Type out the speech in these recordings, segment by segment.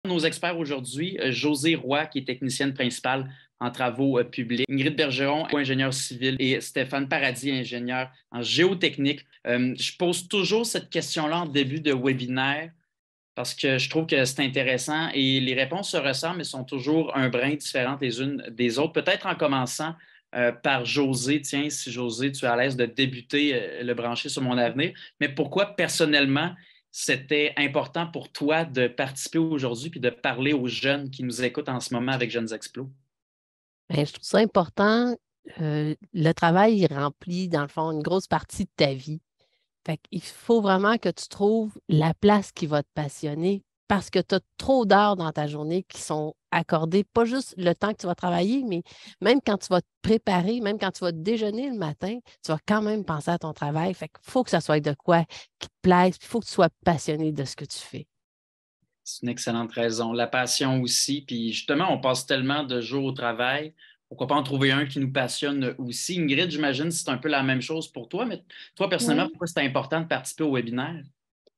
Nos experts aujourd'hui, Josée Roy, qui est technicienne principale en travaux publics, Ingrid Bergeron, ingénieure civile, et Stéphane Paradis, ingénieur en géotechnique. Je pose toujours cette question-là en début de webinaire parce que je trouve que c'est intéressant et les réponses se ressemblent, mais sont toujours un brin différentes les unes des autres. Peut-être en commençant par Josée. Tiens, si Josée, tu es à l'aise de débuter le brancher sur mon avenir, mais pourquoi personnellement c'était important pour toi de participer aujourd'hui puis de parler aux jeunes qui nous écoutent en ce moment avec Jeunes Explos? Bien, je trouve ça important. Le travail, il remplit, dans le fond, une grosse partie de ta vie. Fait qu'il faut vraiment que tu trouves la place qui va te passionner parce que tu as trop d'heures dans ta journée qui sont accordées, pas juste le temps que tu vas travailler, mais même quand tu vas te préparer, même quand tu vas déjeuner le matin, tu vas quand même penser à ton travail. Fait qu'il faut que ça soit de quoi qui te plaise, puis il faut que tu sois passionné de ce que tu fais. C'est une excellente raison. La passion aussi. Puis justement, on passe tellement de jours au travail. Pourquoi pas en trouver un qui nous passionne aussi? Ingrid, j'imagine que c'est un peu la même chose pour toi, mais toi, personnellement, Oui. pourquoi c'est important de participer au webinaire?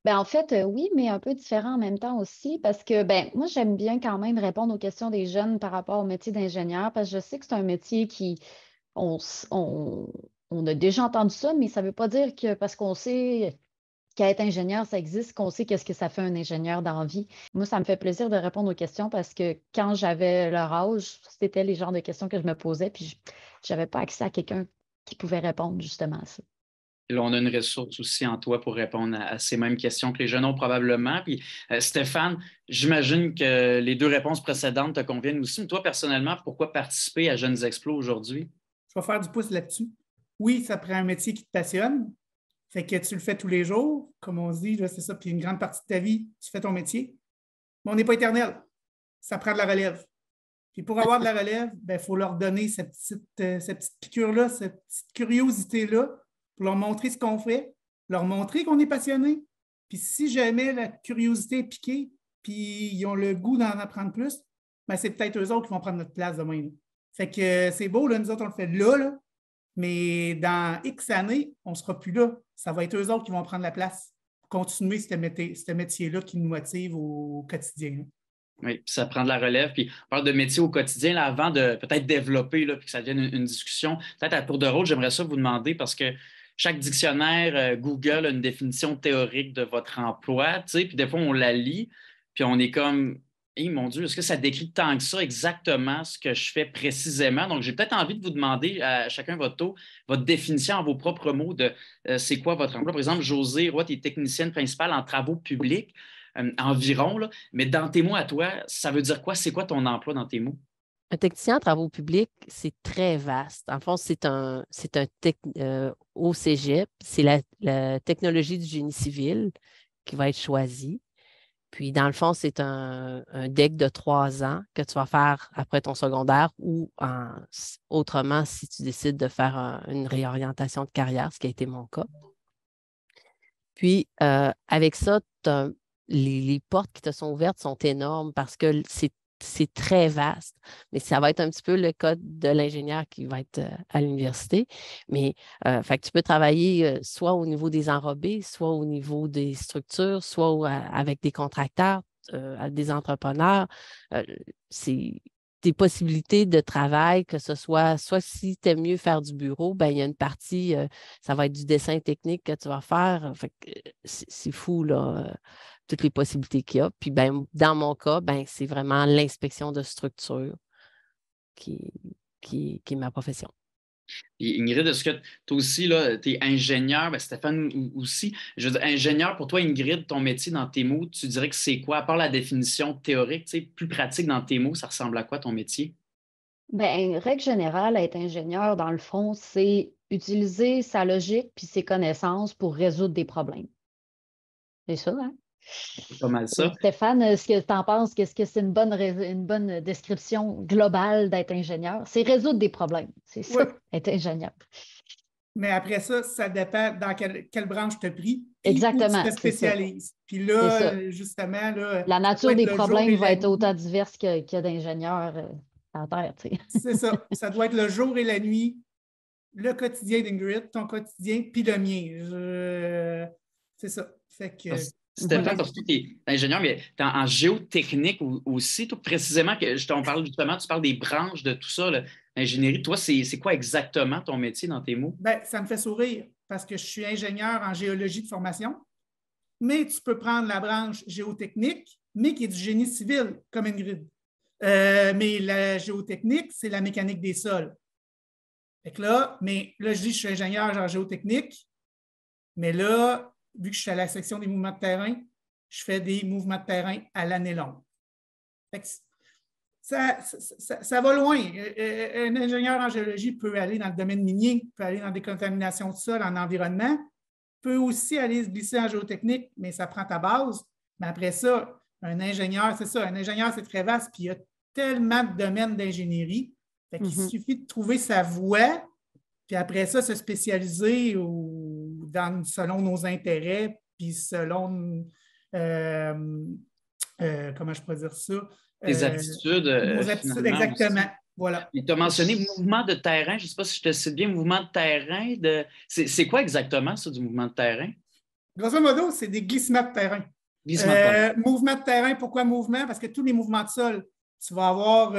Ben, en fait, oui, mais un peu différent en même temps aussi, parce que ben, moi, j'aime bien quand même répondre aux questions des jeunes par rapport au métier d'ingénieur, parce que je sais que c'est un métier qui, on, s- on a déjà entendu ça, mais ça ne veut pas dire que parce qu'on sait qu'être ingénieur, ça existe, qu'on sait qu'est-ce que ça fait un ingénieur dans la vie. Moi, ça me fait plaisir de répondre aux questions parce que quand j'avais leur âge, c'était les genres de questions que je me posais, puis je n'avais pas accès à quelqu'un qui pouvait répondre justement à ça. Là, on a une ressource aussi en toi pour répondre à ces mêmes questions que les jeunes ont probablement. Puis, Stéphane, j'imagine que les deux réponses précédentes te conviennent aussi. Mais toi, personnellement, pourquoi participer à Jeunes Explos aujourd'hui? Je vais faire du pouce là-dessus. Oui, ça prend un métier qui te passionne. Fait que tu le fais tous les jours, comme on se dit, là, c'est ça. Puis une grande partie de ta vie, tu fais ton métier. Mais on n'est pas éternel. Ça prend de la relève. Puis pour avoir de la relève, il faut leur donner cette petite piqûre-là, cette petite curiosité-là, pour leur montrer ce qu'on fait, leur montrer qu'on est passionné. Puis si jamais la curiosité est piquée, puis ils ont le goût d'en apprendre plus, c'est peut-être eux autres qui vont prendre notre place demain, là. Fait que c'est beau, là, nous autres, on le fait là, mais dans X années, on ne sera plus là. Ça va être eux autres qui vont prendre la place pour continuer ce métier-là qui nous motive au quotidien, là. Oui, puis ça prend de la relève. Puis on parle de métier au quotidien, là, avant de peut-être développer, là, puis que ça devienne une discussion. Peut-être à tour de rôle, j'aimerais ça vous demander parce que chaque dictionnaire, Google a une définition théorique de votre emploi, tu sais, puis des fois, on la lit, puis on est comme, hey, mon Dieu, est-ce que ça décrit tant que ça exactement ce que je fais précisément? Donc, j'ai peut-être envie de vous demander à chacun votre tour, votre définition en vos propres mots de c'est quoi votre emploi. Par exemple, Josée Roy, tu es technicienne principale en travaux publics environ, là. Mais dans tes mots à toi, ça veut dire quoi? C'est quoi ton emploi dans tes mots? Un technicien en travaux publics, c'est très vaste. En fond, au cégep, c'est la technologie du génie civil qui va être choisie. Puis, dans le fond, c'est un DEC de 3 ans que tu vas faire après ton secondaire ou autrement si tu décides de faire une réorientation de carrière, ce qui a été mon cas. Puis, avec ça, les portes qui te sont ouvertes sont énormes parce que c'est très vaste. Mais ça va être un petit peu le cas de l'ingénieur qui va être à l'université. Mais fait que tu peux travailler soit au niveau des enrobés, soit au niveau des structures, soit avec des contracteurs, des entrepreneurs. C'est des possibilités de travail, que ce soit si tu aimes mieux faire du bureau, ben, il y a une partie, ça va être du dessin technique que tu vas faire. Fait que, c'est fou, là, toutes les possibilités qu'il y a. Puis ben, dans mon cas, ben, c'est vraiment l'inspection de structure qui, qui est ma profession. Et Ingrid, est-ce que toi aussi, tu es ingénieur, ben Stéphane aussi. Je veux dire, ingénieur, pour toi, Ingrid, ton métier dans tes mots, tu dirais que c'est quoi? À part la définition théorique, tu sais, plus pratique dans tes mots, ça ressemble à quoi ton métier? Ben, règle générale, être ingénieur, dans le fond, c'est utiliser sa logique puis ses connaissances pour résoudre des problèmes. C'est ça, hein? C'est pas mal Et ça. Stéphane, est-ce que tu en penses? Qu'est-ce que c'est une bonne description globale d'être ingénieur? C'est résoudre des problèmes. C'est Oui, ça, être ingénieur. mais après ça, ça dépend dans quelle branche tu as pris, puis où tu Exactement, te c'est ça. spécialises. Puis C'est là, ça. justement, là, La ça peut nature être des le jour et problèmes va la être autant nuit. diverse qu'il y a d'ingénieurs à Terre, tu sais. C'est ça. Ça doit être le jour et la nuit, le quotidien d'Ingrid, ton quotidien, puis le mien. C'est ça. Fait que Stéphane, parce que tu es ingénieur, mais tu es en géotechnique aussi, tout précisément, on parle justement, tu parles des branches de tout ça, l'ingénierie. Toi, c'est quoi exactement ton métier dans tes mots? Ben, ça me fait sourire parce que je suis ingénieur en géologie de formation, mais tu peux prendre la branche géotechnique, mais qui est du génie civil, comme Ingrid. Mais la géotechnique, c'est la mécanique des sols. Fait que là, je dis que je suis ingénieur en géotechnique, mais là, vu que je suis à la section des mouvements de terrain, je fais des mouvements de terrain à l'année longue. Fait que ça va loin. Un ingénieur en géologie peut aller dans le domaine minier, peut aller dans des contaminations de sol en environnement, peut aussi aller se glisser en géotechnique, mais ça prend ta base. Mais après ça, un ingénieur, c'est ça, un ingénieur, c'est très vaste, puis il y a tellement de domaines d'ingénierie. Fait qu'il suffit de trouver sa voie, puis après ça, se spécialiser selon nos intérêts, puis selon, comment je pourrais dire ça? Tes aptitudes. Nos aptitudes, exactement. Aussi. Voilà. Tu as mentionné mouvement de terrain. Je ne sais pas si je te cite bien, mouvement de terrain. C'est quoi exactement ça, du mouvement de terrain? Grosso modo, c'est des glissements de terrain. Mouvement de terrain, pourquoi mouvement? Parce que tous les mouvements de sol, tu vas avoir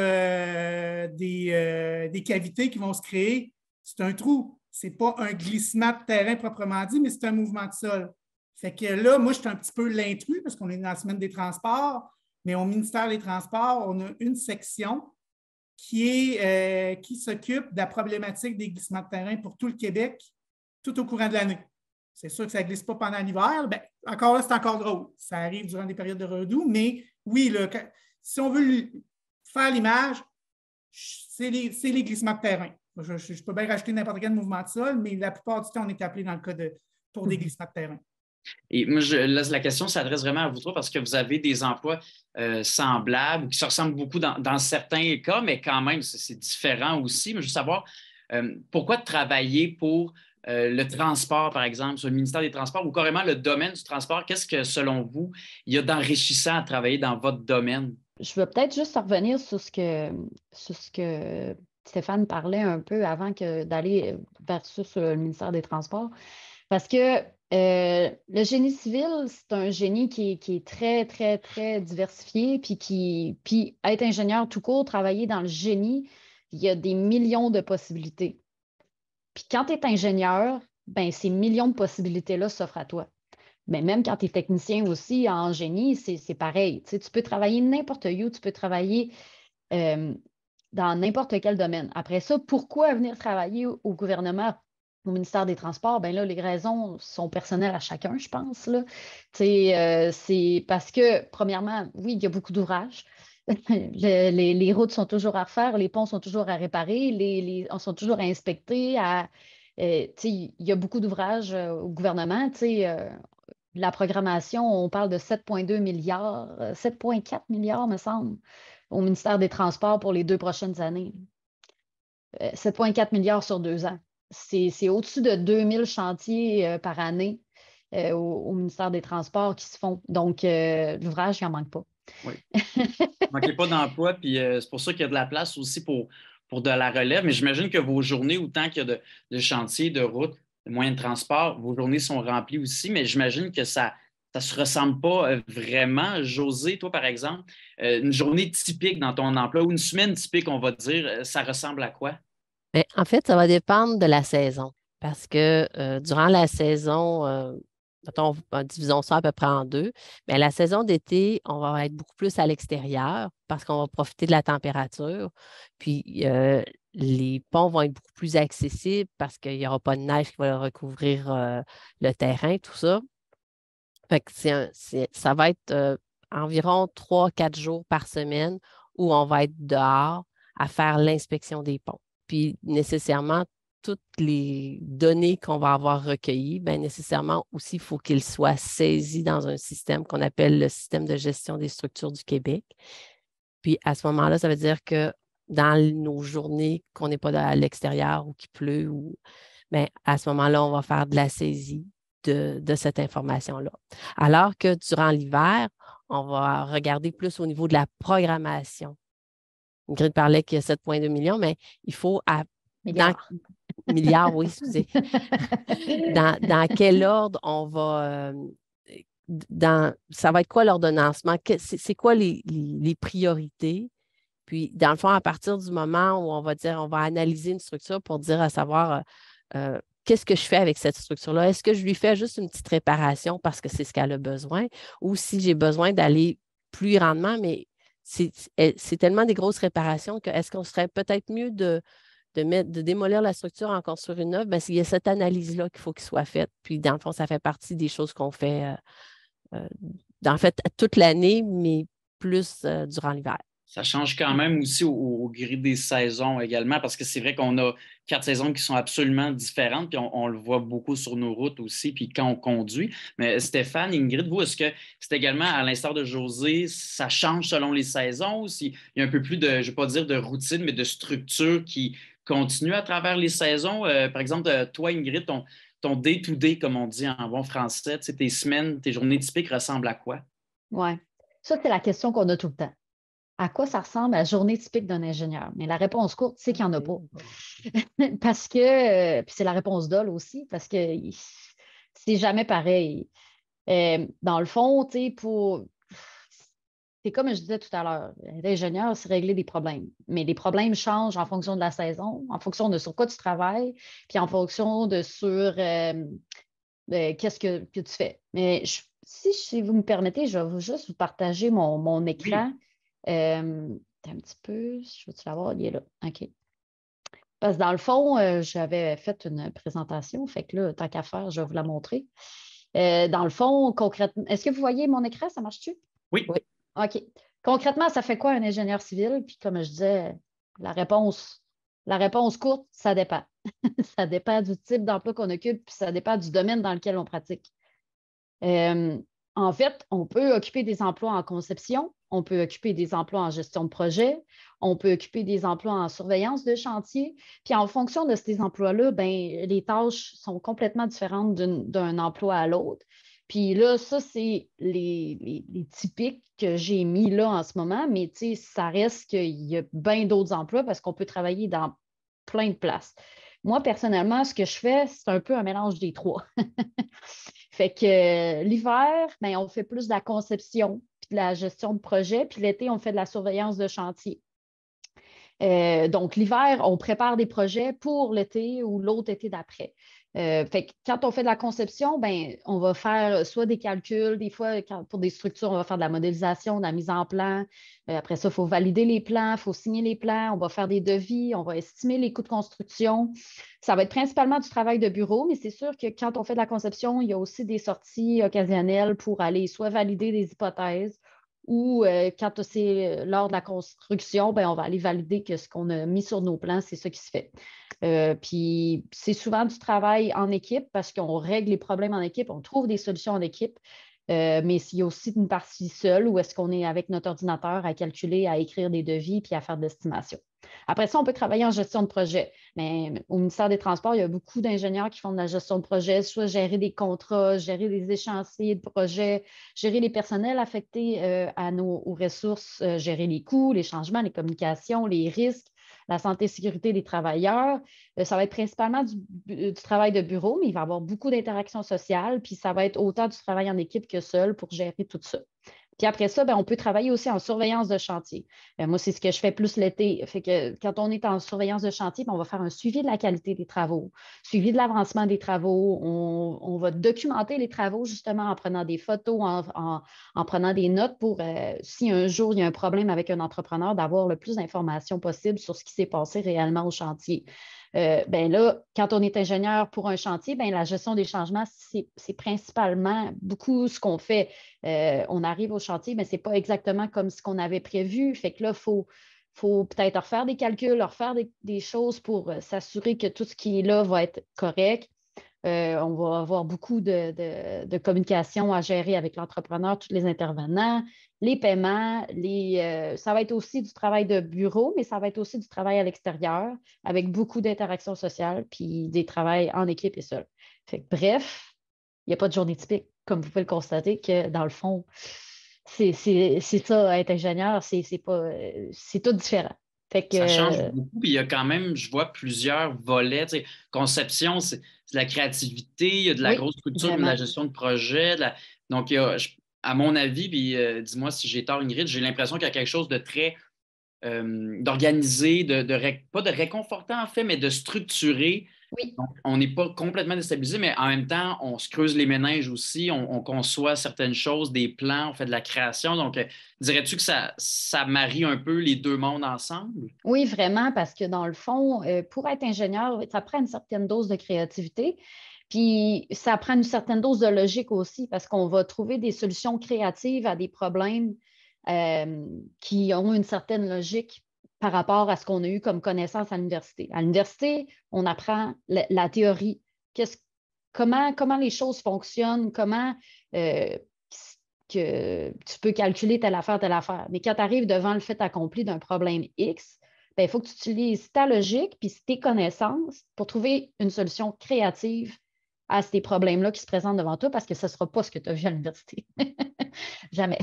des cavités qui vont se créer. C'est un trou. Ce n'est pas un glissement de terrain proprement dit, mais c'est un mouvement de sol. Fait que là, moi, je suis un petit peu l'intrus parce qu'on est dans la semaine des transports, mais au ministère des Transports, on a une section qui s'occupe de la problématique des glissements de terrain pour tout le Québec, tout au courant de l'année. C'est sûr que ça ne glisse pas pendant l'hiver. Bien, encore là, c'est encore drôle. Ça arrive durant des périodes de redoux, mais oui, là, si on veut faire l'image, c'est les glissements de terrain. Je peux bien rajouter n'importe quel mouvement de sol, mais la plupart du temps, on est appelé dans le cas pour des glissements de terrain. Et moi, la question s'adresse vraiment à vous trois parce que vous avez des emplois semblables, qui se ressemblent beaucoup dans certains cas, mais quand même, c'est différent aussi. Mais je veux savoir, pourquoi travailler pour le transport, par exemple, sur le ministère des Transports ou carrément le domaine du transport? Qu'est-ce que, selon vous, il y a d'enrichissant à travailler dans votre domaine? Je veux peut-être juste revenir sur ce que Stéphane parlait un peu avant d'aller versus le ministère des Transports. Parce que le génie civil, c'est un génie qui est très, très, très diversifié. Puis être ingénieur tout court, travailler dans le génie, il y a des millions de possibilités. Puis quand tu es ingénieur, ben, ces millions de possibilités-là s'offrent à toi. Mais même quand tu es technicien aussi en génie, c'est pareil. Tu sais, tu peux travailler n'importe où, tu peux travailler dans n'importe quel domaine. Après ça, pourquoi venir travailler au gouvernement, au ministère des Transports? Bien là, les raisons sont personnelles à chacun, je pense. Là. C'est parce que, premièrement, oui, il y a beaucoup d'ouvrages. Les routes sont toujours à refaire, les ponts sont toujours à réparer, sont toujours à inspecter. Il y a beaucoup d'ouvrages au gouvernement. La programmation, on parle de 7,2 milliards, 7,4 milliards, me semble, au ministère des Transports pour les 2 prochaines années. 7,4 milliards sur 2 ans. C'est au-dessus de 2000 chantiers par année au ministère des Transports qui se font. Donc, l'ouvrage, il n'en manque pas. Oui. Il ne manquait pas d'emploi, puis c'est pour ça qu'il y a de la place aussi pour de la relève. Mais j'imagine que vos journées, autant qu'il y a de chantiers, de routes, de moyens de transport, vos journées sont remplies aussi, mais j'imagine que ça ne se ressemble pas vraiment. Josée, toi, par exemple, une journée typique dans ton emploi ou une semaine typique, on va dire, ça ressemble à quoi? Bien, en fait, ça va dépendre de la saison parce que durant la saison, mettons, divisons ça à peu près en deux, bien, la saison d'été, on va être beaucoup plus à l'extérieur parce qu'on va profiter de la température. Puis, les ponts vont être beaucoup plus accessibles parce qu'il n'y aura pas de neige qui va recouvrir le terrain, tout ça. Fait que ça va être environ 3-4 jours par semaine où on va être dehors à faire l'inspection des ponts. Puis nécessairement, toutes les données qu'on va avoir recueillies, bien nécessairement aussi, il faut qu'ils soient saisis dans un système qu'on appelle le système de gestion des structures du Québec. Puis à ce moment-là, ça veut dire que dans nos journées qu'on n'est pas à l'extérieur ou qu'il pleut, bien, à ce moment-là, on va faire de la saisie de cette information-là. Alors que durant l'hiver, on va regarder plus au niveau de la programmation. Ingrid parlait qu'il y a 7,2 millions, mais il faut milliards, oui, excusez. Dans quel ordre on va ça va être quoi l'ordonnancement? C'est quoi les priorités? Puis, dans le fond, à partir du moment où on va analyser une structure pour dire à savoir qu'est-ce que je fais avec cette structure-là? Est-ce que je lui fais juste une petite réparation parce que c'est ce qu'elle a besoin? Ou si j'ai besoin d'aller plus grandement, mais c'est tellement des grosses réparations que est-ce qu'on serait peut-être mieux de démolir la structure, en construire une neuve? Bien, il y a cette analyse-là qu'il faut qu'il soit faite. Puis, dans le fond, ça fait partie des choses qu'on fait, en fait, toute l'année, mais plus durant l'hiver. Ça change quand même aussi au gré des saisons également, parce que c'est vrai qu'on a 4 saisons qui sont absolument différentes, puis on le voit beaucoup sur nos routes aussi, puis quand on conduit. Mais Stéphane, Ingrid, vous, est-ce que c'est également, à l'instar de Josée, ça change selon les saisons, ou s'il y a un peu plus de, je ne vais pas dire de routine, mais de structure qui continue à travers les saisons? Par exemple, toi, Ingrid, ton day-to-day, comme on dit en bon français, tes semaines, tes journées typiques ressemblent à quoi? Oui. Ça, c'est la question qu'on a tout le temps. À quoi ça ressemble la journée typique d'un ingénieur? Mais la réponse courte, c'est qu'il n'y en a pas. Parce que, puis c'est la réponse dole aussi, parce que c'est jamais pareil. Dans le fond, tu sais, c'est comme je disais tout à l'heure, l'ingénieur, c'est régler des problèmes. Mais les problèmes changent en fonction de la saison, en fonction de sur quoi tu travailles, puis en fonction de qu'est-ce que tu fais. Mais si vous me permettez, je vais juste vous partager mon écran. Oui. Un petit peu, je veux-tu l'avoir? Il est là. OK. Parce que dans le fond, j'avais fait une présentation, fait que là, tant qu'à faire, je vais vous la montrer. Dans le fond, concrètement, est-ce que vous voyez mon écran? Ça marche-tu? Oui. OK. Concrètement, ça fait quoi un ingénieur civil? Puis comme je disais, la réponse courte, ça dépend. Ça dépend du type d'emploi qu'on occupe, puis ça dépend du domaine dans lequel on pratique. En fait, on peut occuper des emplois en conception, on peut occuper des emplois en gestion de projet, on peut occuper des emplois en surveillance de chantier. Puis en fonction de ces emplois-là, ben, les tâches sont complètement différentes d'un emploi à l'autre. Puis là, ça, c'est les typiques que j'ai mis là en ce moment, mais ça reste qu'il y a bien d'autres emplois parce qu'on peut travailler dans plein de places. Moi, personnellement, ce que je fais, c'est un peu un mélange des trois. Fait que l'hiver, ben, on fait plus de la conception puis de la gestion de projet, puis l'été, on fait de la surveillance de chantier. Donc, l'hiver, on prépare des projets pour l'été ou l'autre été d'après. Fait que quand on fait de la conception, ben, on va faire soit des calculs, des fois, pour des structures, on va faire de la modélisation, de la mise en plan. Après ça, il faut valider les plans, il faut signer les plans, on va faire des devis, on va estimer les coûts de construction. Ça va être principalement du travail de bureau, mais c'est sûr que quand on fait de la conception, il y a aussi des sorties occasionnelles pour aller soit valider des hypothèses ou quand c'est lors de la construction, ben, on va aller valider que ce qu'on a mis sur nos plans, c'est ça qui se fait. Puis c'est souvent du travail en équipe parce qu'on règle les problèmes en équipe, on trouve des solutions en équipe. Mais il y a aussi une partie seule où est-ce qu'on est avec notre ordinateur à calculer, à écrire des devis puis à faire de l'estimation. Après ça, on peut travailler en gestion de projet. Mais au ministère des Transports, il y a beaucoup d'ingénieurs qui font de la gestion de projet, soit gérer des contrats, gérer des échéanciers de projets, gérer les personnels affectés aux ressources, gérer les coûts, les changements, les communications, les risques, la santé et sécurité des travailleurs. Ça va être principalement du travail de bureau, mais il va y avoir beaucoup d'interactions sociales, puis ça va être autant du travail en équipe que seul pour gérer tout ça. Puis après ça, ben, on peut travailler aussi en surveillance de chantier. Moi, c'est ce que je fais plus l'été. Fait que quand on est en surveillance de chantier, ben, on va faire un suivi de la qualité des travaux, suivi de l'avancement des travaux. On va documenter les travaux justement en prenant des photos, en prenant des notes pour, si un jour il y a un problème avec un entrepreneur, d'avoir le plus d'informations possible sur ce qui s'est passé réellement au chantier. Ben là, quand on est ingénieur pour un chantier, ben la gestion des changements, c'est principalement beaucoup ce qu'on fait. On arrive au chantier, mais ce n'est pas exactement comme ce qu'on avait prévu. Fait que là, il faut peut-être refaire des calculs, refaire des choses pour s'assurer que tout ce qui est là va être correct. On va avoir beaucoup de communication à gérer avec l'entrepreneur, tous les intervenants, les paiements. Ça va être aussi du travail de bureau, mais ça va être aussi du travail à l'extérieur avec beaucoup d'interactions sociales, puis des travails en équipe et seul. Fait que, bref, il n'y a pas de journée typique, comme vous pouvez le constater, que dans le fond, c'est ça, être ingénieur, c'est tout différent. Fait que, Ça change beaucoup, puis il y a quand même, je vois plusieurs volets. Conception, de la créativité, il y a de la Oui, grosse culture, de vraiment. la gestion de projet. Donc, à mon avis, puis dis-moi si j'ai tort, Ingrid, j'ai l'impression qu'il y a quelque chose de très d'organisé, pas de réconfortant en fait, mais de structuré. Oui. Donc, on n'est pas complètement déstabilisé, mais en même temps, on se creuse les méninges aussi, on conçoit certaines choses, des plans, on fait de la création. Donc, dirais-tu que ça marie un peu les deux mondes ensemble? Oui, vraiment, parce que dans le fond, pour être ingénieur, ça prend une certaine dose de créativité, puis ça prend une certaine dose de logique aussi, parce qu'on va trouver des solutions créatives à des problèmes qui ont une certaine logique par rapport à ce qu'on a eu comme connaissance à l'université. À l'université, on apprend la théorie, comment les choses fonctionnent, comment que tu peux calculer telle affaire, telle affaire. Mais quand tu arrives devant le fait accompli d'un problème X, ben, il faut que tu utilises ta logique puis tes connaissances pour trouver une solution créative à ces problèmes-là qui se présentent devant toi parce que ce ne sera pas ce que tu as vu à l'université. Jamais.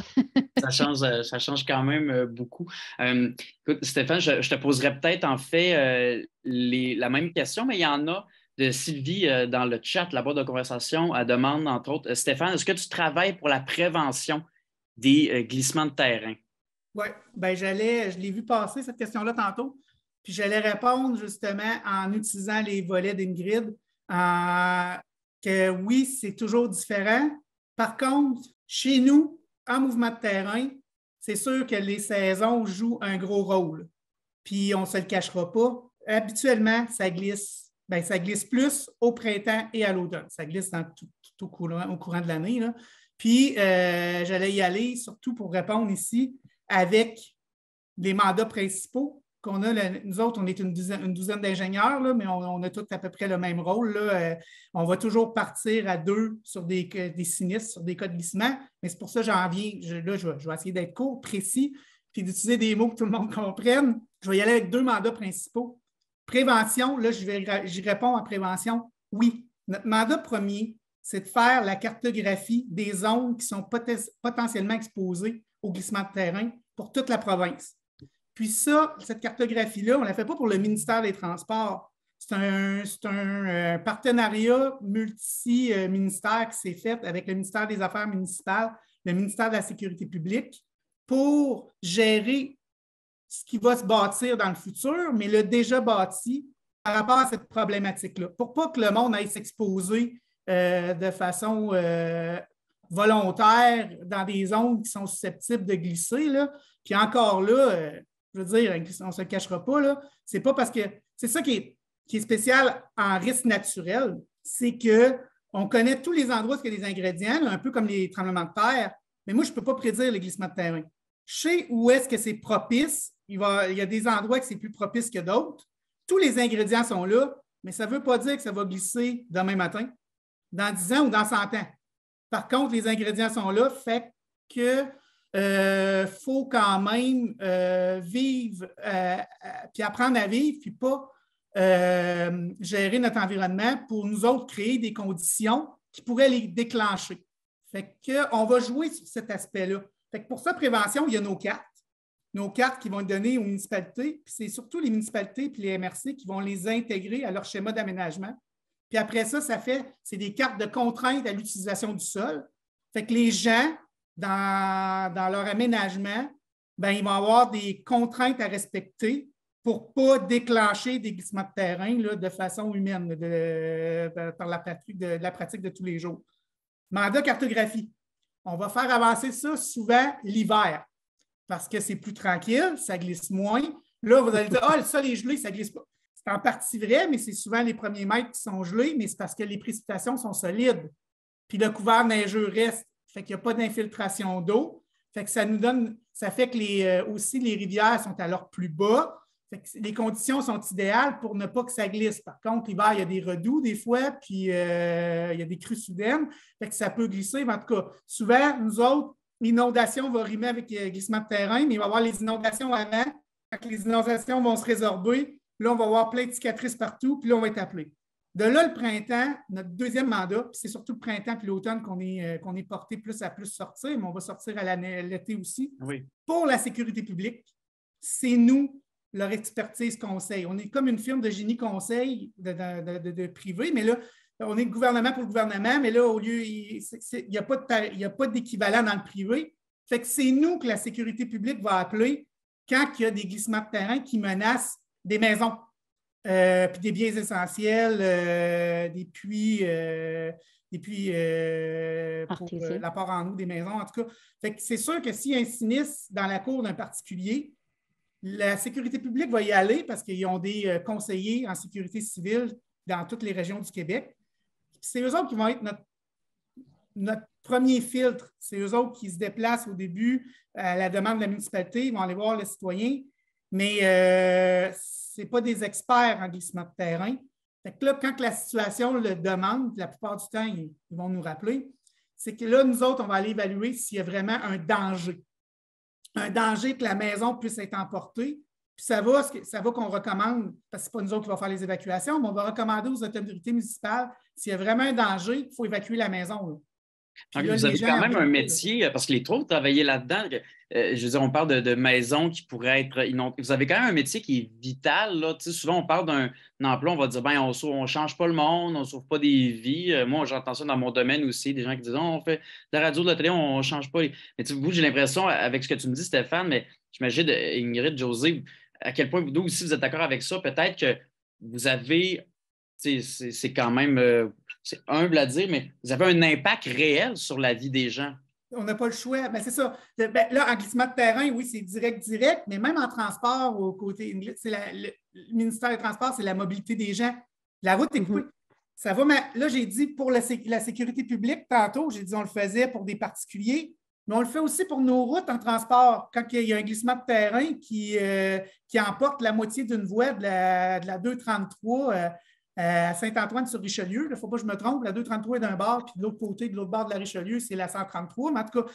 Ça change quand même beaucoup. Écoute, Stéphane, je te poserais peut-être en fait la même question, mais il y en a de Sylvie dans le chat, la boîte de conversation. Elle demande, entre autres, Stéphane, est-ce que tu travailles pour la prévention des glissements de terrain? Oui, ben je l'ai vu passer cette question-là tantôt, puis j'allais répondre justement en utilisant les volets d'Ingrid, que oui, c'est toujours différent. Par contre, chez nous, en mouvement de terrain, c'est sûr que les saisons jouent un gros rôle. Puis on ne se le cachera pas. Habituellement, ça glisse. Ben, ça glisse plus au printemps et à l'automne. Ça glisse dans tout au courant de l'année. Là. Puis j'allais y aller surtout pour répondre ici avec les mandats principaux qu'on a. Nous autres, on est une douzaine d'ingénieurs, là, mais on a tous à peu près le même rôle. Là. On va toujours partir à 2 sur des sinistres, sur des cas de glissement, mais c'est pour ça que j'en viens. Je vais essayer d'être court, précis, puis d'utiliser des mots que tout le monde comprenne. Je vais y aller avec 2 mandats principaux. Prévention, là, j'y réponds à prévention. Oui, notre mandat premier, c'est de faire la cartographie des zones qui sont potentiellement exposées au glissement de terrain pour toute la province. Puis ça, cette cartographie-là, on ne la fait pas pour le ministère des Transports. C'est un partenariat multi-ministère qui s'est fait avec le ministère des Affaires municipales, le ministère de la Sécurité publique, pour gérer ce qui va se bâtir dans le futur, mais le déjà bâti par rapport à cette problématique-là, pour pas que le monde aille s'exposer de façon volontaire dans des zones qui sont susceptibles de glisser. Là. Puis encore là, je veux dire, on ne se le cachera pas, là, c'est pas parce que c'est ça qui est spécial en risque naturel, c'est qu'on connaît tous les endroits où il y a des ingrédients, là, un peu comme les tremblements de terre, mais moi, je ne peux pas prédire les glissements de terrain. Je sais où est-ce que c'est propice. Il y a des endroits que c'est plus propice que d'autres. Tous les ingrédients sont là, mais ça ne veut pas dire que ça va glisser demain matin, dans 10 ans ou dans 100 ans. Par contre, les ingrédients sont là, fait que faut quand même vivre, puis apprendre à vivre, puis pas gérer notre environnement pour nous autres créer des conditions qui pourraient les déclencher. Fait qu'on va jouer sur cet aspect-là. Fait que pour ça, prévention, il y a nos cartes. Nos cartes qui vont être données aux municipalités, puis c'est surtout les municipalités et les MRC qui vont les intégrer à leur schéma d'aménagement. Puis après ça, c'est des cartes de contraintes à l'utilisation du sol. Fait que les gens, dans leur aménagement, ben, ils vont avoir des contraintes à respecter pour ne pas déclencher des glissements de terrain là, de façon humaine, par la pratique de tous les jours. Mandat cartographie. On va faire avancer ça souvent l'hiver parce que c'est plus tranquille, ça glisse moins. Là, vous allez dire, ah, le sol est gelé, ça ne glisse pas. C'est en partie vrai, mais c'est souvent les premiers mètres qui sont gelés, mais c'est parce que les précipitations sont solides. Puis le couvert neigeux reste. Fait qu'il n'y a pas d'infiltration d'eau. Fait que ça fait que aussi les rivières sont à leur plus bas. Fait que les conditions sont idéales pour ne pas que ça glisse. Par contre, l'hiver, il y a des redoux des fois, puis il y a des crues soudaines. Fait que ça peut glisser. Mais en tout cas, souvent, nous autres, l'inondation va rimer avec glissement de terrain, mais il va y avoir les inondations avant. Fait que les inondations vont se résorber. Là, on va avoir plein de cicatrices partout, puis là, on va être appelé. De là, le printemps, notre deuxième mandat, puis c'est surtout le printemps puis l'automne qu'on est porté plus à plus sortir, mais on va sortir à l'été aussi. Oui. Pour la sécurité publique, c'est nous, leur expertise conseil. On est comme une firme de génie conseil de privé, mais là, on est le gouvernement pour le gouvernement, mais là, au lieu, il n'y a pas d'équivalent dans le privé. Fait que c'est nous que la sécurité publique va appeler quand il y a des glissements de terrain qui menacent des maisons, puis des biens essentiels, des puits pour l'apport en eau des maisons, en tout cas. Fait que c'est sûr que s'il y a un sinistre dans la cour d'un particulier, la sécurité publique va y aller parce qu'ils ont des conseillers en sécurité civile dans toutes les régions du Québec. C'est eux autres qui vont être notre premier filtre. C'est eux autres qui se déplacent au début à la demande de la municipalité. Ils vont aller voir les citoyens, mais ce n'est pas des experts en glissement de terrain. Fait que là, quand la situation le demande, la plupart du temps, ils vont nous rappeler, c'est que là, nous autres, on va aller évaluer s'il y a vraiment un danger. Un danger que la maison puisse être emportée. Puis ça va qu'on recommande, parce que ce n'est pas nous autres qui vont faire les évacuations, mais on va recommander aux autorités municipales, s'il y a vraiment un danger, il faut évacuer la maison. Donc, vous avez quand même un métier, parce que les trois, vous travaillez là-dedans. Je veux dire, on parle de maisons qui pourraient être inondées. Vous avez quand même un métier qui est vital. Là. Tu sais, souvent, on parle d'un emploi, on va dire, ben, on ne change pas le monde, on ne sauve pas des vies. Moi, j'entends ça dans mon domaine aussi, des gens qui disent, on fait de la radio, de la télé, on ne change pas. Mais tu sais, vous, j'ai l'impression, avec ce que tu me dis, Stéphane, mais j'imagine, Ingrid, Josée, à quel point vous aussi, vous êtes d'accord avec ça. Peut-être que vous avez, c'est quand même... c'est humble à dire, mais vous avez un impact réel sur la vie des gens. On n'a pas le choix. Ben, c'est ça. Ben, là, en glissement de terrain, oui, c'est direct, mais même en transport, au côté, le ministère des Transports, c'est la mobilité des gens. La route est coupée. Ça va, mais là, j'ai dit pour la sécurité publique, tantôt, j'ai dit on le faisait pour des particuliers, mais on le fait aussi pour nos routes en transport. Quand il y a un glissement de terrain qui emporte la moitié d'une voie de la 233 à Saint-Antoine-sur-Richelieu, il ne faut pas que je me trompe, la 233 est d'un bord, puis de l'autre côté, de l'autre bord de la Richelieu, c'est la 133. Mais en tout cas,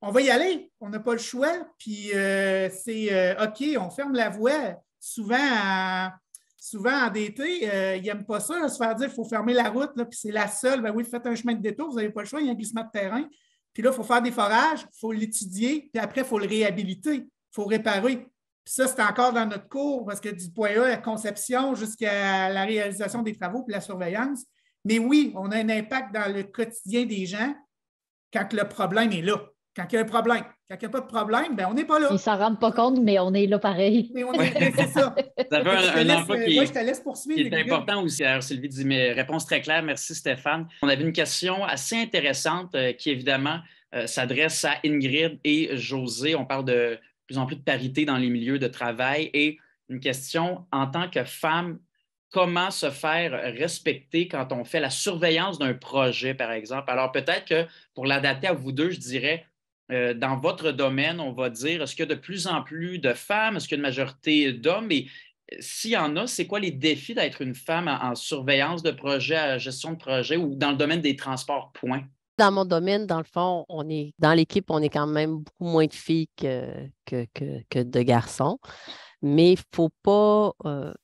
on va y aller. On n'a pas le choix. Puis c'est OK, on ferme la voie. Souvent en DT, ils n'aiment pas ça, se faire dire qu'il faut fermer la route, là, puis c'est la seule. Ben oui, faites un chemin de détour, vous n'avez pas le choix, il y a un glissement de terrain. Puis là, il faut faire des forages, il faut l'étudier, puis après, il faut le réhabiliter, il faut réparer. Puis ça, c'est encore dans notre cours, parce que du point A, la conception jusqu'à la réalisation des travaux puis la surveillance. Mais oui, on a un impact dans le quotidien des gens quand le problème est là. Quand il y a un problème. Quand il n'y a pas de problème, ben on n'est pas là. Ils ne s'en rendent pas compte, mais on est là pareil. Mais c'est ça. Vous avez un emploi qui je te laisse poursuivre. Qui est important aussi. Alors, Sylvie dit, mais réponse très claire. Merci, Stéphane. On avait une question assez intéressante qui, évidemment, s'adresse à Ingrid et Josée. On parle de plus en plus de parité dans les milieux de travail et une question en tant que femme, comment se faire respecter quand on fait la surveillance d'un projet, par exemple. Alors peut-être que pour l'adapter à vous deux, je dirais, dans votre domaine, on va dire, est-ce qu'il y a de plus en plus de femmes, est-ce qu'il y a une majorité d'hommes? Et s'il y en a, c'est quoi les défis d'être une femme en surveillance de projet, à gestion de projet ou dans le domaine des transports, point? Dans mon domaine, dans le fond, dans l'équipe, on est quand même beaucoup moins de filles que de garçons. Mais il ne faut pas.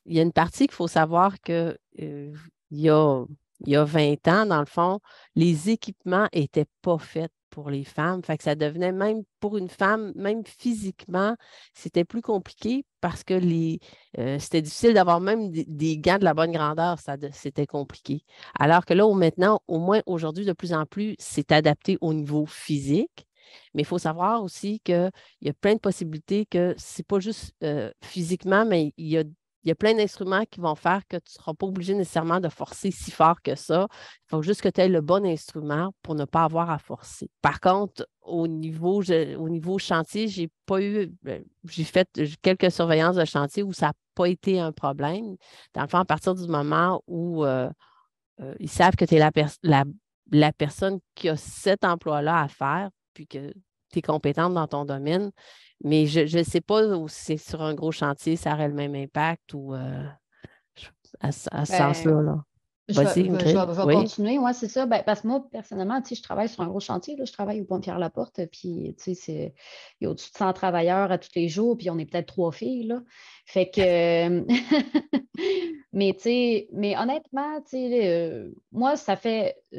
Il y a une partie qu'il faut savoir que il y a 20 ans, dans le fond, les équipements n'étaient pas faits pour les femmes. Fait que ça devenait même pour une femme, même physiquement, c'était plus compliqué parce que c'était difficile d'avoir même des gants de la bonne grandeur. C'était compliqué. Alors que là, maintenant, au moins aujourd'hui, de plus en plus, c'est adapté au niveau physique. Mais il faut savoir aussi qu'il y a plein de possibilités que ce n'est pas juste physiquement, mais il y a plein d'instruments qui vont faire que tu ne seras pas obligé nécessairement de forcer si fort que ça. Il faut juste que tu aies le bon instrument pour ne pas avoir à forcer. Par contre, au niveau chantier, j'ai fait quelques surveillances de chantier où ça n'a pas été un problème. Dans le fond, à partir du moment où ils savent que tu es la personne qui a cet emploi-là à faire, puis que tu es compétente dans ton domaine. Mais je ne sais pas si c'est sur un gros chantier, ça aurait le même impact ou à ce sens-là. Là. Je vais continuer. Ouais, c'est ça. Parce que moi, personnellement, je travaille sur un gros chantier. Là, je travaille au Pont-Pierre-Laporte. Puis, il y a au-dessus de 100 travailleurs à tous les jours. Puis, on est peut-être 3 filles. Là. Fait que... mais honnêtement, moi,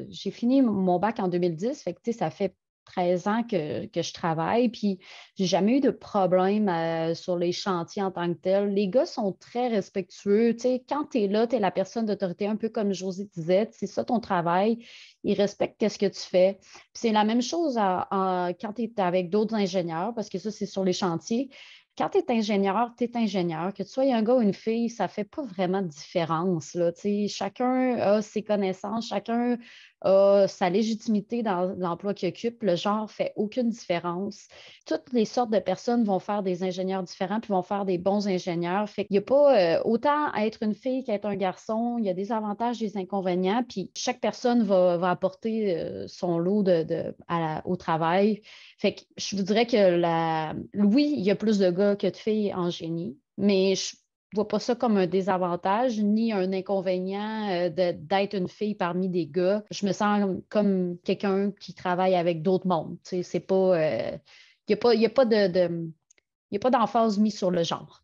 j'ai fini mon bac en 2010. Fait que, ça fait 13 ans que je travaille, puis j'ai jamais eu de problème sur les chantiers en tant que tel. Les gars sont très respectueux. Tu sais, quand tu es là, tu es la personne d'autorité, un peu comme Josée disait, c'est ça ton travail. Ils respectent ce que tu fais. Puis c'est la même chose quand tu es avec d'autres ingénieurs, parce que ça, c'est sur les chantiers. Quand tu es ingénieur, tu es ingénieur. Que tu sois un gars ou une fille, ça ne fait pas vraiment de différence, là. Tu sais, chacun a ses connaissances, chacun a sa légitimité dans l'emploi qu'il occupe. Le genre ne fait aucune différence. Toutes les sortes de personnes vont faire des ingénieurs différents puis vont faire des bons ingénieurs. Fait qu'il n'y a pas autant à être une fille qu'à être un garçon. Il y a des avantages, des inconvénients. Puis chaque personne va apporter son lot au travail. Fait que je vous dirais que oui, il y a plus de gars que de filles en génie, mais je ne vois pas ça comme un désavantage ni un inconvénient d'être une fille parmi des gars. Je me sens comme quelqu'un qui travaille avec d'autres mondes. Tu sais, c'est pas, il n'y a pas il y a pas d'emphase mise sur le genre.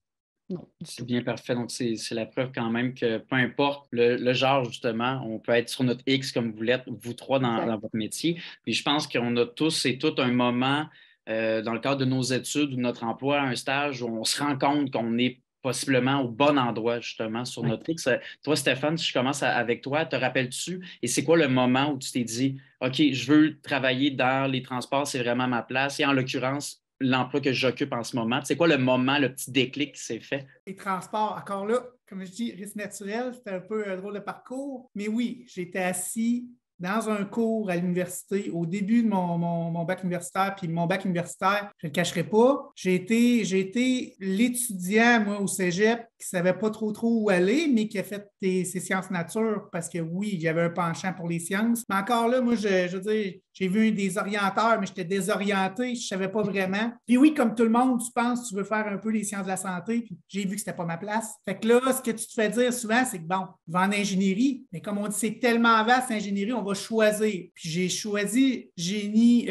Non. C'est bien parfait. Donc, c'est la preuve quand même que peu importe le genre, justement, on peut être sur notre X comme vous l'êtes, vous trois, dans votre métier. Puis je pense qu'on a tous et toutes un moment dans le cadre de nos études ou de notre emploi, un stage, où on se rend compte qu'on est possiblement au bon endroit, justement, sur notre X. Toi, Stéphane, si je commence avec toi, te rappelles-tu? Et c'est quoi le moment où tu t'es dit, OK, je veux travailler dans les transports, c'est vraiment ma place. Et en l'occurrence, l'emploi que j'occupe en ce moment. C'est quoi le moment, le petit déclic qui s'est fait? Les transports, encore là, comme je dis, risque naturel, c'était un peu un drôle de parcours. Mais oui, j'étais assis dans un cours à l'université au début de mon bac universitaire, puis mon bac universitaire, je ne le cacherai pas, j'ai été l'étudiant, moi, au cégep, qui ne savait pas trop où aller, mais qui a fait ses sciences nature parce que oui, j'avais un penchant pour les sciences. Mais encore là, moi, je veux dire, j'ai vu des orienteurs, mais j'étais désorienté, je ne savais pas vraiment. Puis oui, comme tout le monde, tu penses, tu veux faire un peu les sciences de la santé, puis j'ai vu que ce n'était pas ma place. Fait que là, ce que tu te fais dire souvent, c'est que bon, va en ingénierie, mais comme on dit, c'est tellement vaste, l'ingénierie, on va choisir. Puis j'ai choisi génie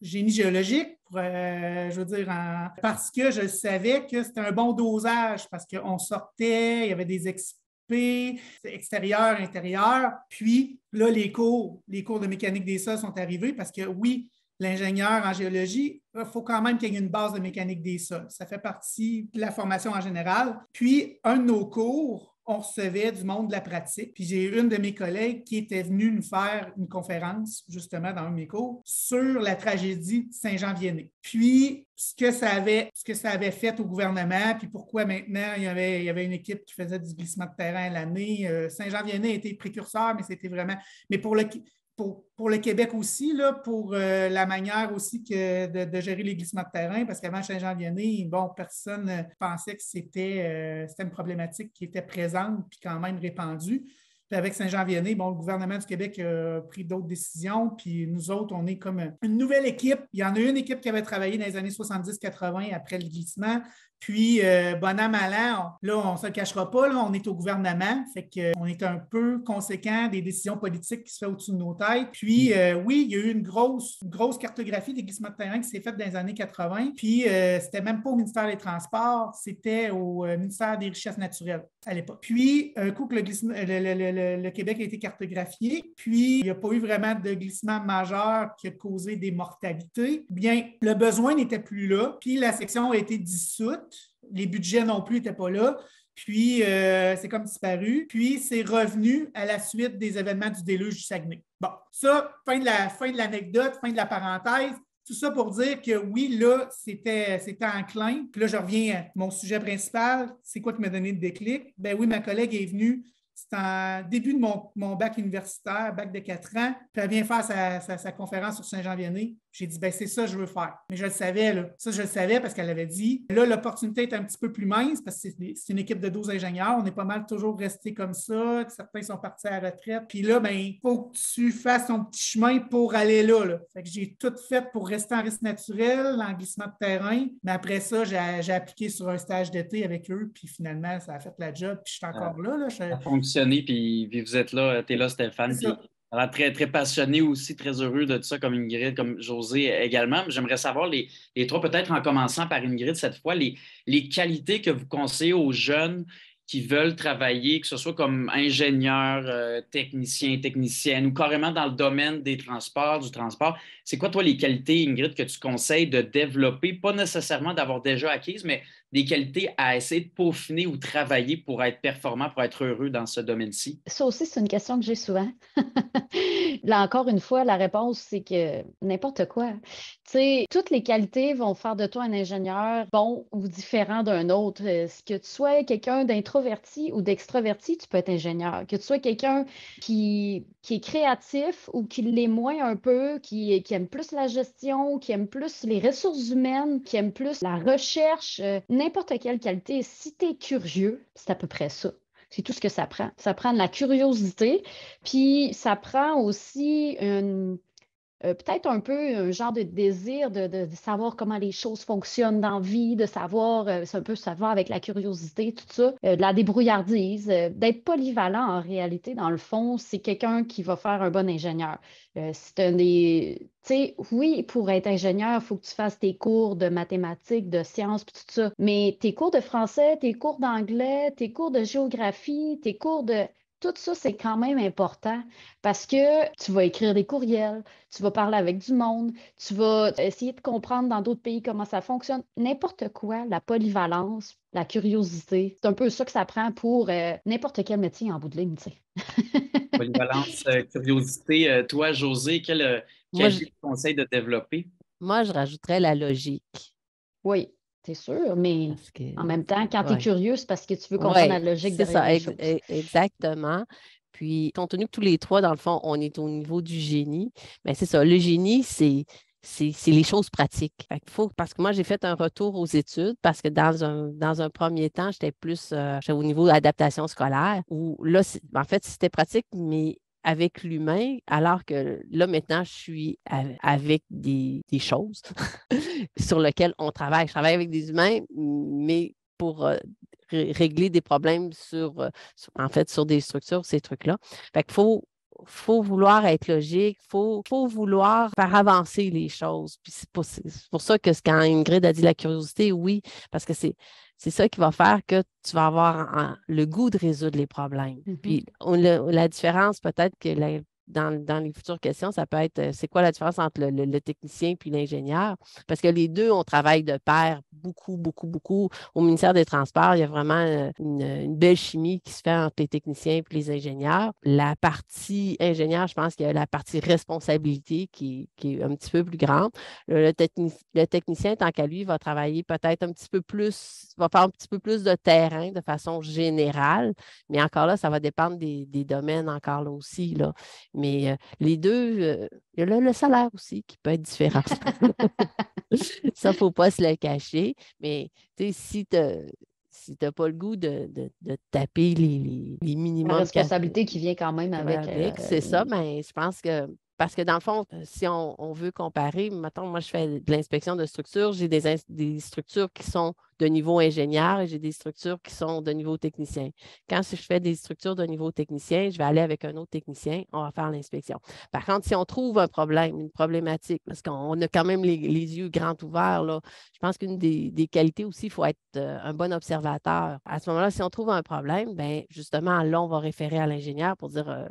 géologique, je veux dire, parce que je savais que c'était un bon dosage, parce qu'on sortait, il y avait des extérieur, intérieur. Puis là, les cours de mécanique des sols sont arrivés parce que oui, l'ingénieur en géologie, il faut quand même qu'il y ait une base de mécanique des sols. Ça fait partie de la formation en général. Puis, un de nos cours, on recevait du monde de la pratique. Puis j'ai une de mes collègues qui était venue nous faire une conférence, justement, dans un de mes cours, sur la tragédie de Saint-Jean-Vianney. Puis, ce que ça avait fait au gouvernement, puis pourquoi maintenant il y avait une équipe qui faisait du glissement de terrain à l'année. Saint-Jean-Vianney a été précurseur, mais c'était vraiment... Mais pour le Québec aussi, là, pour la manière aussi de gérer les glissements de terrain, parce qu'avant Saint-Jean-Vianney, bon, personne ne pensait que c'était une problématique qui était présente puis quand même répandue. Puis avec Saint-Jean-Vianney, bon, le gouvernement du Québec a pris d'autres décisions, puis nous autres, on est comme une nouvelle équipe. Il y en a une équipe qui avait travaillé dans les années 70-80 après le glissement. Puis, bon an, mal an, là, on ne se le cachera pas, là, on est au gouvernement, fait qu'on est un peu conséquent des décisions politiques qui se font au-dessus de nos têtes. Puis, oui, il y a eu une grosse cartographie des glissements de terrain qui s'est faite dans les années 80. Puis, c'était même pas au ministère des Transports, c'était au ministère des Richesses naturelles à l'époque. Puis, un coup que le Québec a été cartographié, puis il n'y a pas eu vraiment de glissement majeur qui a causé des mortalités, bien, le besoin n'était plus là, puis la section a été dissoute. Les budgets non plus n'étaient pas là. Puis, c'est comme disparu. Puis, c'est revenu à la suite des événements du déluge du Saguenay. Bon, ça, fin de l'anecdote, fin de la parenthèse. Tout ça pour dire que oui, là, c'était enclin. Puis là, je reviens à mon sujet principal. C'est quoi qui m'a donné le déclic? Ben oui, ma collègue est venue. C'est en début de mon bac universitaire, bac de 4 ans. Puis elle vient faire sa conférence sur Saint-Jean-Vianney. J'ai dit, ben c'est ça que je veux faire. Mais je le savais, là. Ça, je le savais parce qu'elle avait dit. Là, l'opportunité est un petit peu plus mince parce que c'est une équipe de 12 ingénieurs. On est pas mal toujours resté comme ça. Certains sont partis à la retraite. Puis là, ben, il faut que tu fasses ton petit chemin pour aller là. Fait que j'ai tout fait pour rester en risque naturel, en glissement de terrain. Mais après ça, j'ai appliqué sur un stage d'été avec eux. Puis finalement, ça a fait la job. Puis je suis encore là. Ça a fonctionné. Puis vous êtes là, tu es là, Stéphane. Puis alors, très, très passionné aussi, très heureux de tout ça, comme Ingrid, comme Josée également. J'aimerais savoir, les trois, peut-être en commençant par Ingrid cette fois, les qualités que vous conseillez aux jeunes qui veulent travailler, que ce soit comme ingénieur, technicien, technicienne ou carrément dans le domaine des transports, du transport. C'est quoi, toi, les qualités, Ingrid, que tu conseilles de développer, pas nécessairement d'avoir déjà acquises, mais des qualités à essayer de peaufiner ou travailler pour être performant, pour être heureux dans ce domaine-ci? Ça aussi, c'est une question que j'ai souvent. Là, encore une fois, la réponse, c'est que n'importe quoi. Tu sais, toutes les qualités vont faire de toi un ingénieur bon ou différent d'un autre. Que tu sois quelqu'un d'introverti ou d'extroverti, tu peux être ingénieur. Que tu sois quelqu'un qui est créatif ou qui l'est moins un peu, qui aime plus la gestion, qui aime plus les ressources humaines, qui aime plus la recherche, n'importe quelle qualité. Si tu es curieux, c'est à peu près ça. C'est tout ce que ça prend. Ça prend de la curiosité, puis ça prend aussi peut-être un peu un genre de désir de savoir comment les choses fonctionnent dans la vie, de savoir, c'est un peu savoir avec la curiosité, tout ça, de la débrouillardise, d'être polyvalent en réalité, dans le fond, c'est quelqu'un qui va faire un bon ingénieur. C'est un des... Tu sais, oui, pour être ingénieur, il faut que tu fasses tes cours de mathématiques, de sciences, puis tout ça, mais tes cours de français, tes cours d'anglais, tes cours de géographie, tes cours de... Tout ça, c'est quand même important parce que tu vas écrire des courriels, tu vas parler avec du monde, tu vas essayer de comprendre dans d'autres pays comment ça fonctionne. N'importe quoi, la polyvalence, la curiosité, c'est un peu ça que ça prend pour n'importe quel métier en bout de ligne, tu sais. Polyvalence, curiosité. Toi, José, quelle Moi, je, qualité tu conseilles de développer? moi, je rajouterais la logique. Oui, c'est sûr, mais Parce que, en même temps, quand tu es ouais. curieux, c'est parce que tu veux comprendre la Oui, logique c'est derrière ça, les choses. exactement. Puis, compte tenu que tous les trois, dans le fond, on est au niveau du génie, mais c'est ça, le génie, c'est les choses pratiques. Fait qu'il faut, parce que moi, j'ai fait un retour aux études parce que dans un premier temps, j'étais au niveau adaptation scolaire où là, en fait, c'était pratique, mais avec l'humain, alors que là, maintenant, je suis avec des choses sur lesquelles on travaille. Je travaille avec des humains, mais pour régler des problèmes en fait, sur des structures, ces trucs-là. Fait qu'il faut vouloir être logique, faut vouloir faire avancer les choses. Puis c'est pour ça que quand Ingrid a dit la curiosité, oui, parce que c'est ça qui va faire que tu vas avoir le goût de résoudre les problèmes. Puis la différence, peut-être que dans les futures questions, ça peut être c'est quoi la différence entre le technicien puis l'ingénieur? Parce que les deux, on travaille de pair beaucoup, beaucoup, beaucoup. Au ministère des Transports, il y a vraiment une belle chimie qui se fait entre les techniciens et les ingénieurs. La partie ingénieur, je pense qu'il y a la partie responsabilité qui est un petit peu plus grande. Le technicien, tant qu'à lui, va travailler peut-être un petit peu plus, va faire un petit peu plus de terrain de façon générale, mais encore là, ça va dépendre des domaines encore là aussi, là. Mais les deux, il y a le salaire aussi qui peut être différent. Ça, il ne faut pas se le cacher. Mais si tu n'as pas le goût de taper les minimums. La responsabilité qui vient quand même avec. C'est ça, mais je pense que. Parce que dans le fond, si on veut comparer, mettons, moi, je fais de l'inspection de structures, j'ai des structures qui sont de niveau ingénieur et j'ai des structures qui sont de niveau technicien. Quand je fais des structures de niveau technicien, je vais aller avec un autre technicien, on va faire l'inspection. Par contre, si on trouve un problème, une problématique, parce qu'on a quand même les yeux grands ouverts, là, je pense qu'une des qualités aussi, il faut être un bon observateur. À ce moment-là, si on trouve un problème, bien, justement, là, on va référer à l'ingénieur pour dire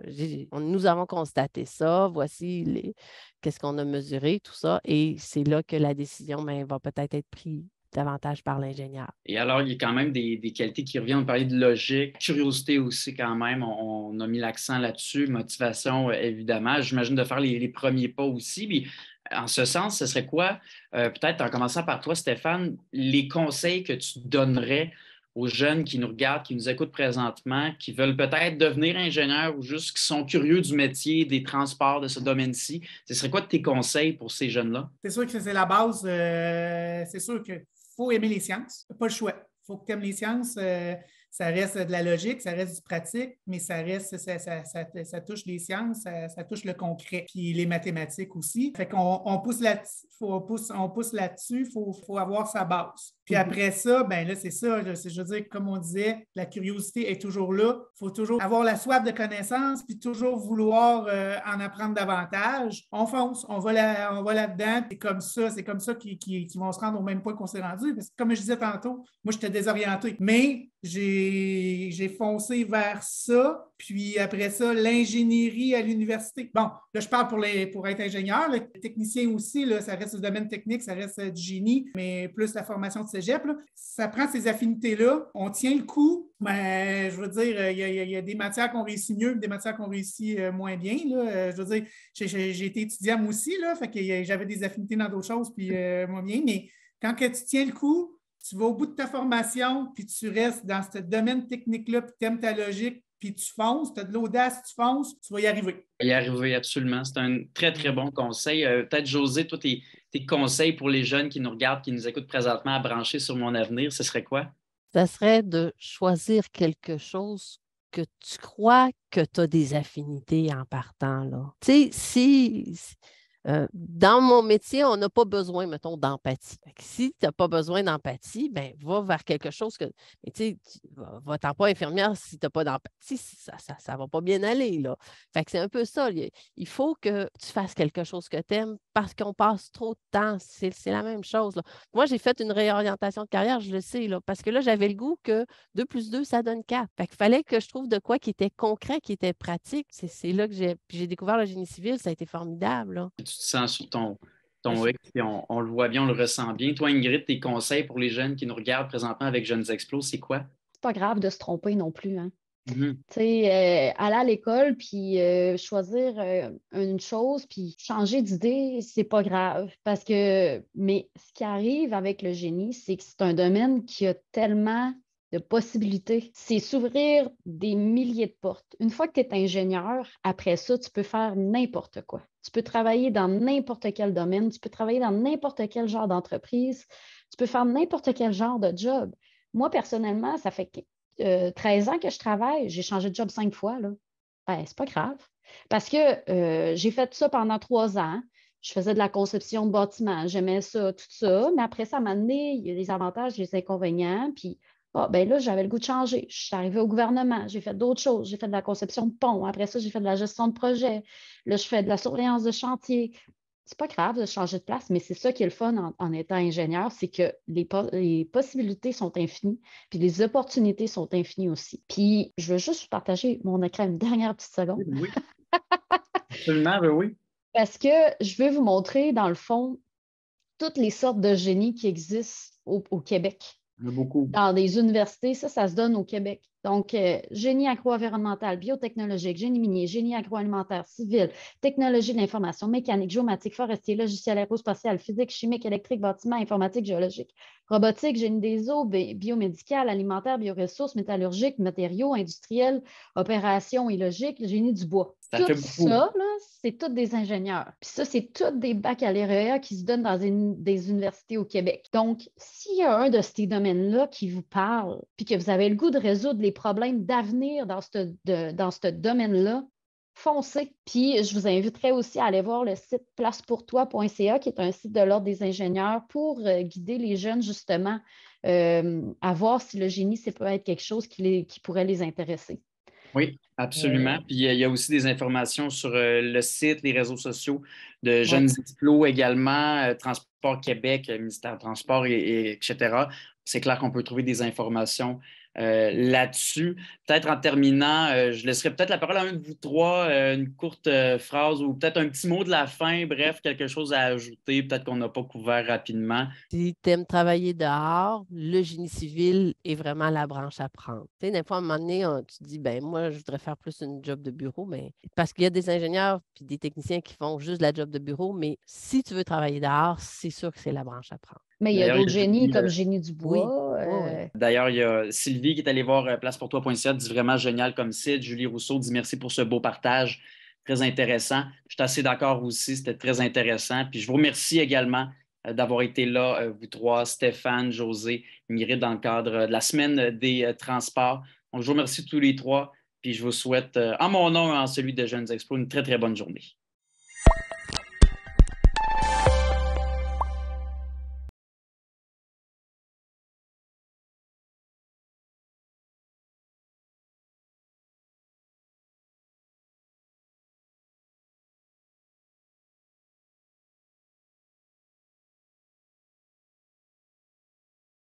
nous avons constaté ça, voici qu'est-ce qu'on a mesuré, tout ça, et c'est là que la décision va peut-être être prise davantage par l'ingénieur. Et alors, il y a quand même des qualités qui reviennent. On parlait de logique, curiosité aussi quand même. On a mis l'accent là-dessus, motivation évidemment. J'imagine de faire les premiers pas aussi. Puis, en ce sens, ce serait quoi, peut-être en commençant par toi, Stéphane, les conseils que tu donnerais aux jeunes qui nous regardent, qui nous écoutent présentement, qui veulent peut-être devenir ingénieurs ou juste qui sont curieux du métier, des transports, de ce domaine-ci? Ce serait quoi tes conseils pour ces jeunes-là? C'est sûr que c'est la base. C'est sûr qu'il faut aimer les sciences. Pas le choix. Il faut que tu aimes les sciences. Ça reste de la logique, ça reste du pratique, mais ça touche les sciences, ça touche le concret, puis les mathématiques aussi. Fait qu'on pousse là-dessus, on pousse là-dessus, faut avoir sa base. Puis après ça, ben là, c'est ça, je veux dire, comme on disait, la curiosité est toujours là. Il faut toujours avoir la soif de connaissance, puis toujours vouloir en apprendre davantage. On fonce, on va là-dedans, c'est comme ça qu'ils vont se rendre au même point qu'on s'est rendu. Parce que comme je disais tantôt, moi, j'étais désorienté. Mais j'ai foncé vers ça. Puis après ça, l'ingénierie à l'université. Bon, là, je parle pour être ingénieur. Le technicien aussi, là, ça reste le domaine technique, ça reste du génie, mais plus la formation de cégep. Là. Ça prend ces affinités-là. On tient le coup. Mais je veux dire, il y a des matières qu'on réussit mieux, des matières qu'on réussit moins bien. Là. Je veux dire, j'ai été étudiant moi aussi, là, fait que j'avais des affinités dans d'autres choses, puis moins bien. Mais quand que tu tiens le coup, tu vas au bout de ta formation, puis tu restes dans ce domaine technique-là, puis tu aimes ta logique, puis tu fonces, tu as de l'audace, tu fonces, tu vas y arriver. Y arriver, absolument. C'est un très, très bon conseil. Peut-être, Josée, toi, tes conseils pour les jeunes qui nous regardent, qui nous écoutent présentement à brancher sur mon avenir, ce serait quoi? Ça serait de choisir quelque chose que tu crois que tu as des affinités en partant, là. Tu sais, dans mon métier, on n'a pas besoin, mettons, d'empathie. Fait que si tu n'as pas besoin d'empathie, ben va vers quelque chose que. Mais tu sais, va-t'en pas infirmière si tu n'as pas d'empathie, ça ne va pas bien aller, là. Fait que c'est un peu ça. Il faut que tu fasses quelque chose que tu aimes parce qu'on passe trop de temps. C'est la même chose, là. Moi, j'ai fait une réorientation de carrière, je le sais, là, parce que là, j'avais le goût que 2 plus 2, ça donne 4. Fait qu'il fallait que je trouve de quoi qui était concret, qui était pratique. C'est là que j'ai découvert le génie civil, ça a été formidable, là. Tu te sens sur ton X, puis on le voit bien, on le ressent bien. Toi, Ingrid, tes conseils pour les jeunes qui nous regardent présentement avec Jeunes Explos, c'est quoi? C'est pas grave de se tromper non plus, hein. Mm-hmm. Tu sais, aller à l'école, puis choisir une chose, puis changer d'idée, c'est pas grave. Mais ce qui arrive avec le génie, c'est que c'est un domaine qui a tellement de possibilités. C'est s'ouvrir des milliers de portes. Une fois que tu es ingénieur, après ça, tu peux faire n'importe quoi. Tu peux travailler dans n'importe quel domaine, tu peux travailler dans n'importe quel genre d'entreprise, tu peux faire n'importe quel genre de job. Moi, personnellement, ça fait 13 ans que je travaille, j'ai changé de job 5 fois. Là. Ben, c'est pas grave. Parce que j'ai fait ça pendant 3 ans. Je faisais de la conception de bâtiments. J'aimais ça, tout ça. Mais après ça, à un moment donné, il y a des avantages, des inconvénients. Puis, ben là, j'avais le goût de changer. Je suis arrivée au gouvernement. J'ai fait d'autres choses. J'ai fait de la conception de ponts. Après ça, j'ai fait de la gestion de projet. Là, je fais de la surveillance de chantier. C'est pas grave de changer de place, mais c'est ça qui est le fun en étant ingénieur, c'est que les possibilités sont infinies, puis les opportunités sont infinies aussi. Puis je veux juste partager mon écran une dernière petite seconde. Oui, absolument, ben oui. Parce que je veux vous montrer, dans le fond, toutes les sortes de génies qui existent au Québec. Il y en a beaucoup. Dans des universités, ça se donne au Québec. Donc, génie agro-environnemental, biotechnologique, génie minier, génie agroalimentaire, civil, technologie de l'information, mécanique, géomatique, forestier, logiciel, aérospatial, physique, chimique, électrique, bâtiment, informatique, géologique, robotique, génie des eaux, biomédical, alimentaire, bioressources, métallurgique, matériaux, industriels, opérations et logique, le génie du bois. Ça fait Tout beaucoup. ça, là, c'est tous des ingénieurs. Puis ça, c'est tous des baccalauréats qui se donnent dans des universités au Québec. Donc, s'il y a un de ces domaines-là qui vous parle, puis que vous avez le goût de résoudre les problèmes d'avenir dans ce domaine-là, foncez. Puis, je vous inviterai aussi à aller voir le site placepourtoi.ca, qui est un site de l'Ordre des ingénieurs pour guider les jeunes, justement, à voir si le génie, ça peut être quelque chose qui pourrait les intéresser. Oui, absolument. Puis il y a aussi des informations sur le site, les réseaux sociaux de Jeunes Explos également, Transport Québec, Ministère du Transport, etc. C'est clair qu'on peut trouver des informations là-dessus. Peut-être en terminant, je laisserai peut-être la parole à un de vous trois, une courte phrase ou peut-être un petit mot de la fin, bref, quelque chose à ajouter, peut-être qu'on n'a pas couvert rapidement. Si tu aimes travailler dehors, le génie civil est vraiment la branche à prendre. Tu sais, des fois, à un moment donné, tu te dis, ben moi, je voudrais faire plus une job de bureau, mais parce qu'il y a des ingénieurs puis des techniciens qui font juste la job de bureau, mais si tu veux travailler dehors, c'est sûr que c'est la branche à prendre. Mais il y a d'autres génies comme génie du bois. Oui. D'ailleurs, il y a Sylvie qui est allée voir placepourtoi.ca, dit vraiment génial comme site. Julie Rousseau dit merci pour ce beau partage, très intéressant. Je suis assez d'accord aussi, c'était très intéressant. Puis je vous remercie également d'avoir été là, vous trois, Stéphane, Josée, Ingrid, dans le cadre de la semaine des transports. Donc, je vous remercie tous les trois, puis je vous souhaite, en mon nom et en celui de Jeunes Explos, une très, très bonne journée.